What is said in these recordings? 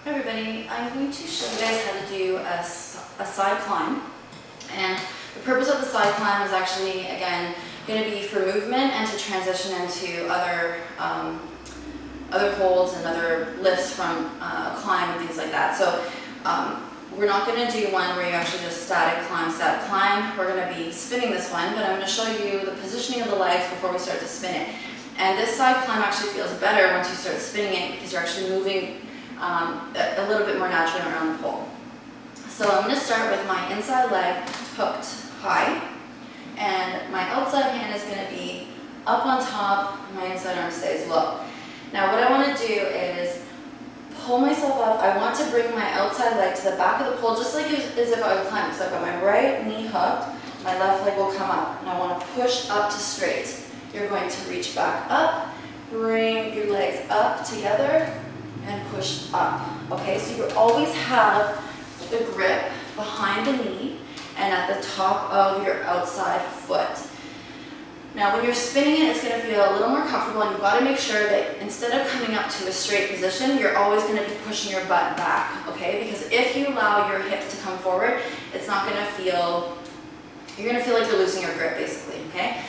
Hi everybody, I'm going to show you guys how to do a side climb. And the purpose of the side climb is actually, again, going to be for movement and to transition into other holds and other lifts from a climb and things like that. So we're not going to do one where you actually just static climb. We're going to be spinning this one, but I'm going to show you the positioning of the legs before we start to spin it. And this side climb actually feels better once you start spinning it because you're actually moving a little bit more naturally around the pole. So I'm going to start with my inside leg hooked high, and my outside hand is going to be up on top, my inside arm stays low. Now what I want to do is pull myself up. I want to bring my outside leg to the back of the pole just like as if I was climbing. So I've got my right knee hooked, my left leg will come up, and I want to push up to straight. You're going to reach back up, bring your legs up together, and push up. Okay, so you always have the grip behind the knee and at the top of your outside foot. Now when you're spinning it, it's going to feel a little more comfortable, and you've got to make sure that instead of coming up to a straight position, you're always going to be pushing your butt back, okay? Because if you allow your hips to come forward, it's not going to feel, you're going to feel like you're losing your grip basically, okay?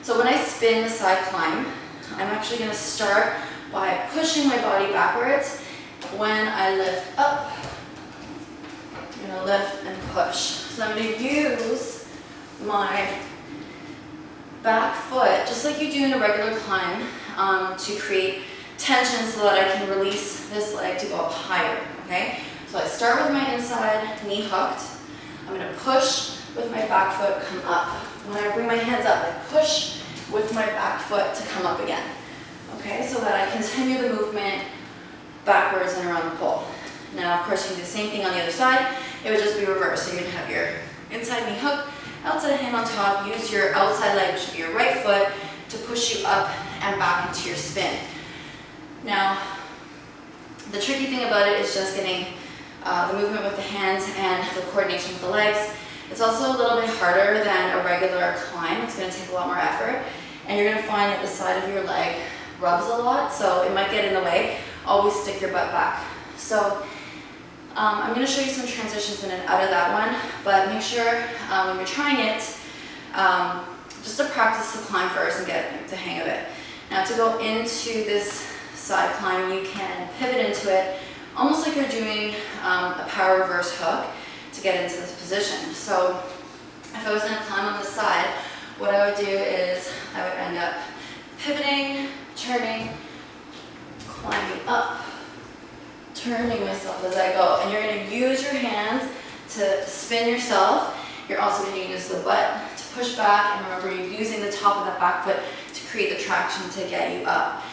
So when I spin the side climb, I'm actually going to start by pushing my body backwards. When I lift up, I'm going to lift and push. So I'm going to use my back foot, just like you do in a regular climb, to create tension so that I can release this leg to go up higher, okay? So I start with my inside knee hooked. I'm going to push with my back foot, come up. When I bring my hands up, I push with my back foot to come up again. Okay, so that I continue the movement backwards and around the pole. Now, of course, you can do the same thing on the other side. It would just be reversed. So you're going to have your inside knee hook, outside hand on top. Use your outside leg, which should be your right foot, to push you up and back into your spin. Now, the tricky thing about it is just getting the movement with the hands and the coordination with the legs. It's also a little bit harder than a regular climb. It's going to take a lot more effort. And you're going to find that the side of your leg rubs a lot, so it might get in the way. Always stick your butt back. So I'm going to show you some transitions in and out of that one, but make sure when you're trying it, just to practice the climb first and get the hang of it. Now to go into this side climb, you can pivot into it almost like you're doing a power reverse hook to get into this position. So if I was going to climb on the side, what I would do is I would end up pivoting, turning, climbing up, turning myself as I go. And you're going to use your hands to spin yourself. You're also going to use the butt to push back, and remember you're using the top of that back foot to create the traction to get you up.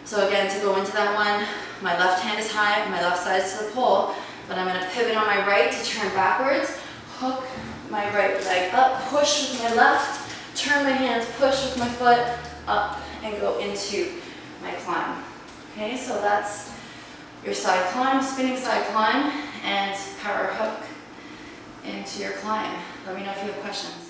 So again, to go into that one, my left hand is high, my left side is to the pole, but I'm going to pivot on my right to turn backwards, hook my right leg up, push with my left, turn my hands, push with my foot, up and go into my climb. Okay, so that's your side climb, spinning side climb, and power hook into your climb. Let me know if you have questions.